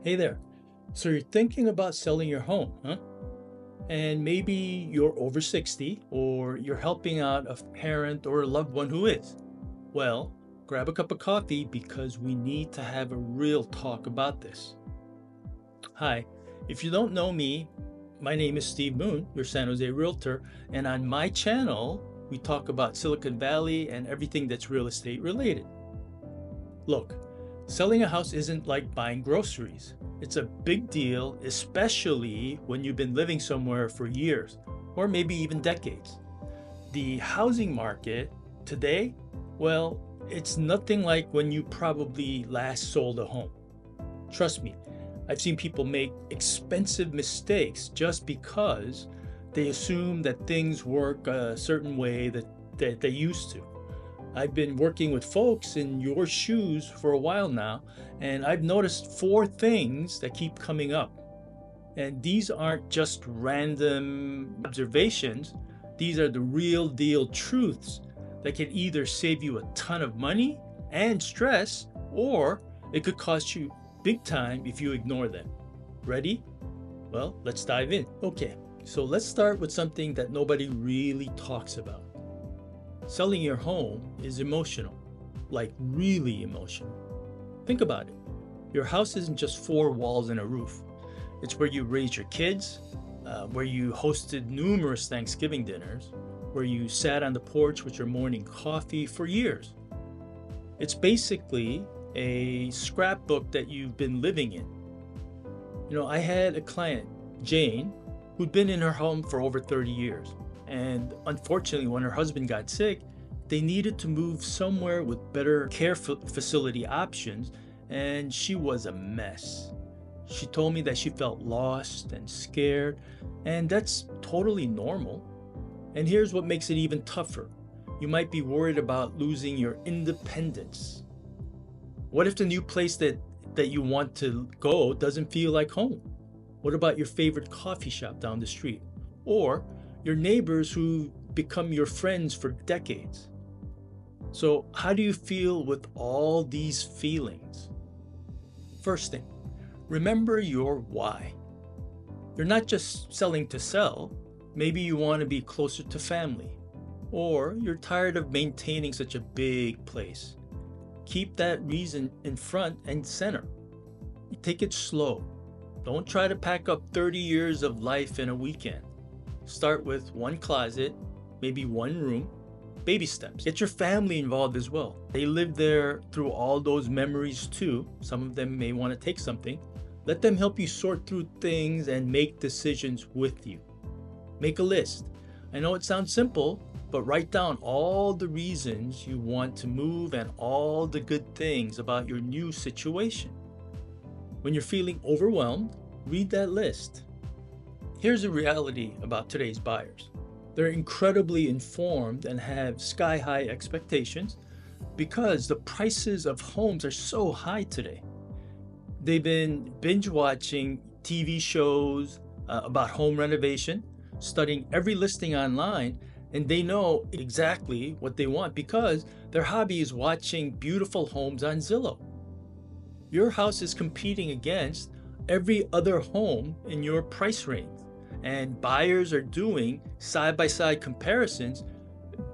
Hey there. So you're thinking about selling your home, huh? And maybe you're over 60 or you're helping out a parent or a loved one who is. Well, grab a cup of coffee because we need to have a real talk about this. Hi, if you don't know me, my name is Steve Moon, your San Jose realtor, and on my channel, we talk about Silicon Valley and everything that's real estate related. Look, selling a house isn't like buying groceries. It's a big deal, especially when you've been living somewhere for years or maybe even decades. The housing market today, well, it's nothing like when you probably last sold a home. Trust me, I've seen people make expensive mistakes just because they assume that things work a certain way that they used to. I've been working with folks in your shoes for a while now, and I've noticed four things that keep coming up. And these aren't just random observations, these are the real deal truths that can either save you a ton of money and stress, or it could cost you big time if you ignore them. Ready? Well, let's dive in. Okay, so let's start with something that nobody really talks about. Selling your home is emotional, like really emotional. Think about it. Your house isn't just four walls and a roof. It's where you raised your kids, where you hosted numerous Thanksgiving dinners, where you sat on the porch with your morning coffee for years. It's basically a scrapbook that you've been living in. I had a client, Jane, who'd been in her home for over 30 years. And unfortunately, when her husband got sick, they needed to move somewhere with better care facility options, and she was a mess. She told me that she felt lost and scared, and that's totally normal. And here's what makes it even tougher. You might be worried about losing your independence. What if the new place that you want to go doesn't feel like home? What about your favorite coffee shop down the street? Or your neighbors who become your friends for decades? So how do you feel with all these feelings? First thing, remember your why. You're not just selling to sell. Maybe you want to be closer to family, or you're tired of maintaining such a big place. Keep that reason in front and center. Take it slow. Don't try to pack up 30 years of life in a weekend. Start with one closet, maybe one room, baby steps. Get your family involved as well. They live there through all those memories too. Some of them may want to take something. Let them help you sort through things and make decisions with you. Make a list. I know it sounds simple, but write down all the reasons you want to move and all the good things about your new situation. When you're feeling overwhelmed, read that list. Here's the reality about today's buyers. They're incredibly informed and have sky-high expectations because the prices of homes are so high today. They've been binge-watching TV shows about home renovation, studying every listing online, and they know exactly what they want because their hobby is watching beautiful homes on Zillow. Your house is competing against every other home in your price range. And buyers are doing side-by-side comparisons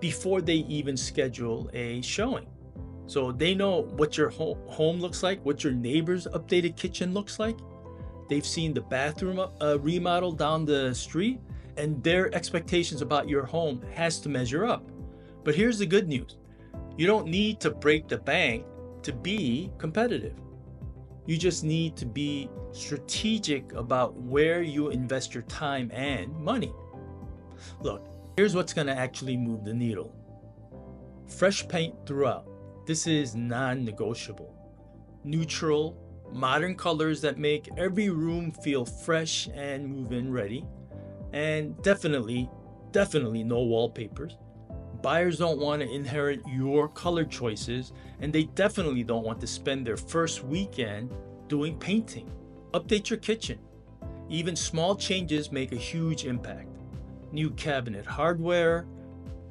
before they even schedule a showing. So they know what your home looks like, what your neighbor's updated kitchen looks like. They've seen the bathroom remodel down the street, and their expectations about your home has to measure up. But here's the good news. You don't need to break the bank to be competitive. You just need to be strategic about where you invest your time and money. Look, here's what's going to actually move the needle. Fresh paint throughout. This is non-negotiable. Neutral, modern colors that make every room feel fresh and move-in ready. And definitely no wallpapers. Buyers don't want to inherit your color choices, and they definitely don't want to spend their first weekend doing painting. Update your kitchen. Even small changes make a huge impact. New cabinet hardware,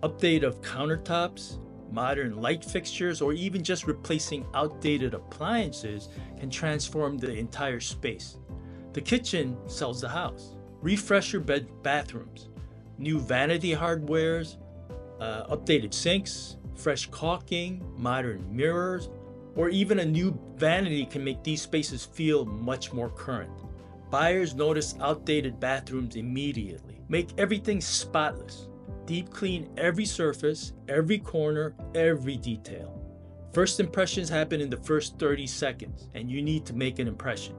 update of countertops, modern light fixtures, or even just replacing outdated appliances can transform the entire space. The kitchen sells the house. Refresh your bathrooms. New vanity hardwares, updated sinks, fresh caulking, modern mirrors, or even a new vanity can make these spaces feel much more current. Buyers notice outdated bathrooms immediately. Make everything spotless. Deep clean every surface, every corner, every detail. First impressions happen in the first 30 seconds, and you need to make an impression.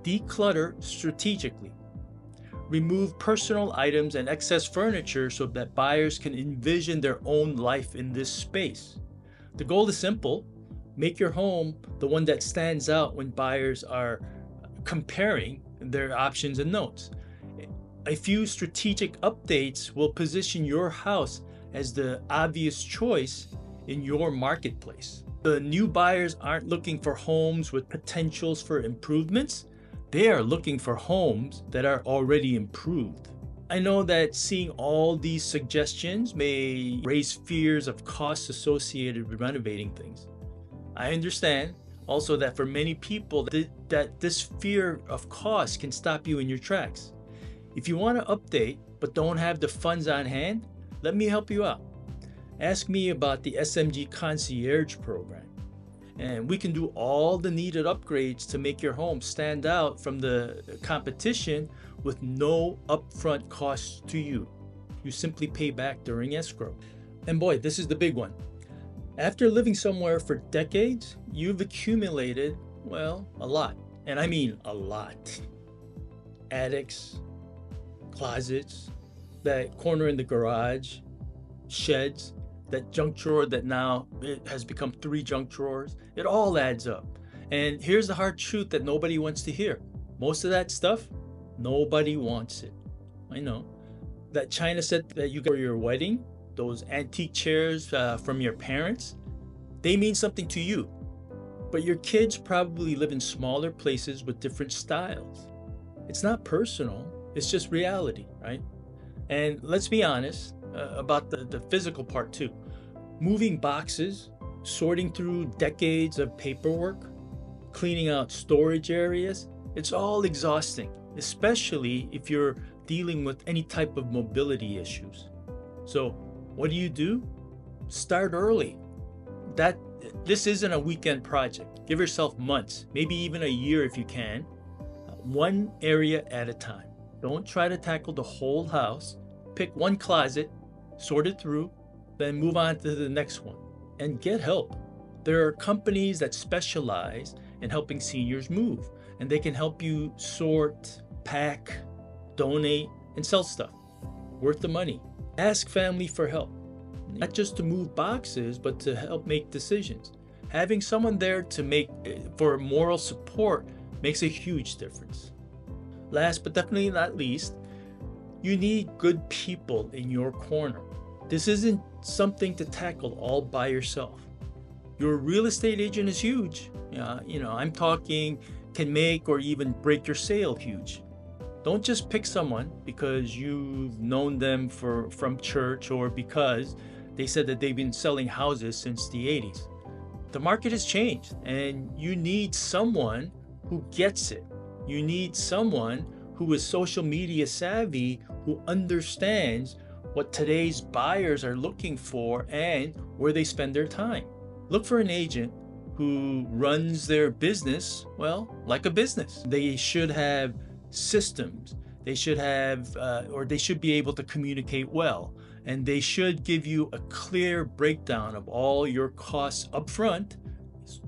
Declutter strategically. Remove personal items and excess furniture so that buyers can envision their own life in this space. The goal is simple. Make your home the one that stands out when buyers are comparing their options and notes. A few strategic updates will position your house as the obvious choice in your marketplace. The new buyers aren't looking for homes with potentials for improvements. They are looking for homes that are already improved. I know that seeing all these suggestions may raise fears of costs associated with renovating things. I understand also that for many people that this fear of cost can stop you in your tracks. If you want to update but don't have the funds on hand, let me help you out. Ask me about the SMG Concierge program, and we can do all the needed upgrades to make your home stand out from the competition with no upfront costs to you. You simply pay back during escrow. And boy, this is the big one. After living somewhere for decades, you've accumulated, well, a lot. And I mean a lot. Attics, closets, that corner in the garage, sheds, that junk drawer that now it has become 3 junk drawers. It all adds up. And here's the hard truth that nobody wants to hear. Most of that stuff, nobody wants it. I know. That china set that you got for your wedding, those antique chairs from your parents, they mean something to you. But your kids probably live in smaller places with different styles. It's not personal, it's just reality, right? And let's be honest about the physical part too. Moving boxes, sorting through decades of paperwork, cleaning out storage areas, it's all exhausting, especially if you're dealing with any type of mobility issues. So what do? Start early. This isn't a weekend project. Give yourself months, maybe even a year if you can, one area at a time. Don't try to tackle the whole house. Pick one closet, sort it through, then move on to the next one. And get help. There are companies that specialize in helping seniors move, and they can help you sort, pack, donate, and sell stuff. Worth the money. Ask family for help. Not just to move boxes, but to help make decisions. Having someone there for moral support makes a huge difference. Last but definitely not least, you need good people in your corner. This isn't something to tackle all by yourself. Your real estate agent is huge. I'm talking can make or even break your sale huge. Don't just pick someone because you've known them from church or because they said that they've been selling houses since the 80s. The market has changed, and you need someone who gets it. You need someone who is social media savvy, who understands what today's buyers are looking for and where they spend their time. Look for an agent who runs their business, well, like a business. They should have systems. They should have, or they should be able to communicate well. And they should give you a clear breakdown of all your costs up front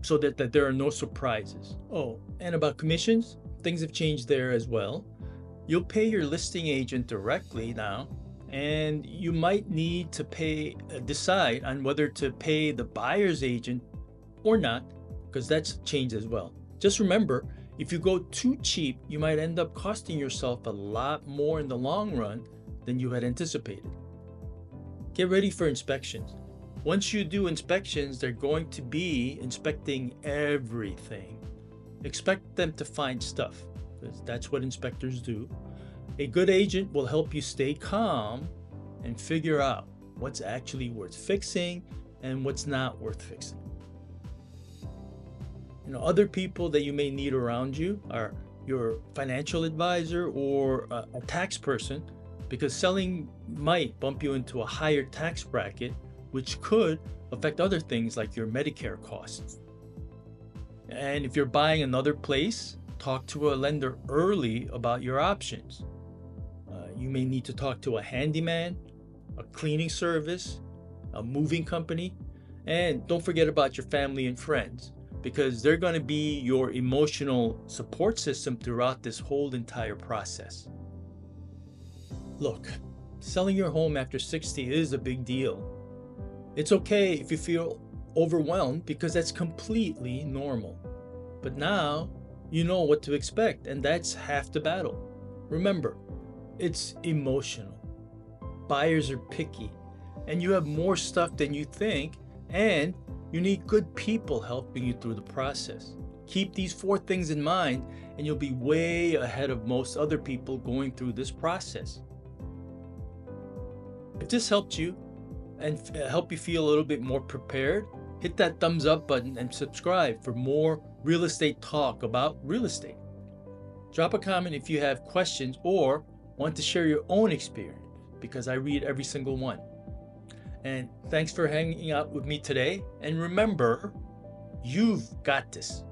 so that there are no surprises. Oh, and about commissions, things have changed there as well. You'll pay your listing agent directly now, and you might need to decide on whether to pay the buyer's agent or not, because that's changed as well. Just remember, if you go too cheap, you might end up costing yourself a lot more in the long run than you had anticipated. Get ready for inspections. Once you do inspections, they're going to be inspecting everything. Expect them to find stuff, because that's what inspectors do. A good agent will help you stay calm and figure out what's actually worth fixing and what's not worth fixing. Other people that you may need around you are your financial advisor or a tax person, because selling might bump you into a higher tax bracket, which could affect other things like your Medicare costs. And if you're buying another place, talk to a lender early about your options. You may need to talk to a handyman, a cleaning service, a moving company, and don't forget about your family and friends, because they're going to be your emotional support system throughout this whole entire process. Look, selling your home after 60 is a big deal. It's okay if you feel overwhelmed, because that's completely normal. But now you know what to expect, and that's half the battle. Remember, it's emotional. Buyers are picky, and you have more stuff than you think, and you need good people helping you through the process. Keep these 4 things in mind, and you'll be way ahead of most other people going through this process. If this helped you and help you feel a little bit more prepared, hit that thumbs up button and subscribe for more real estate talk about real estate. Drop a comment if you have questions or want to share your own experience, because I read every single one. And thanks for hanging out with me today. And remember, you've got this.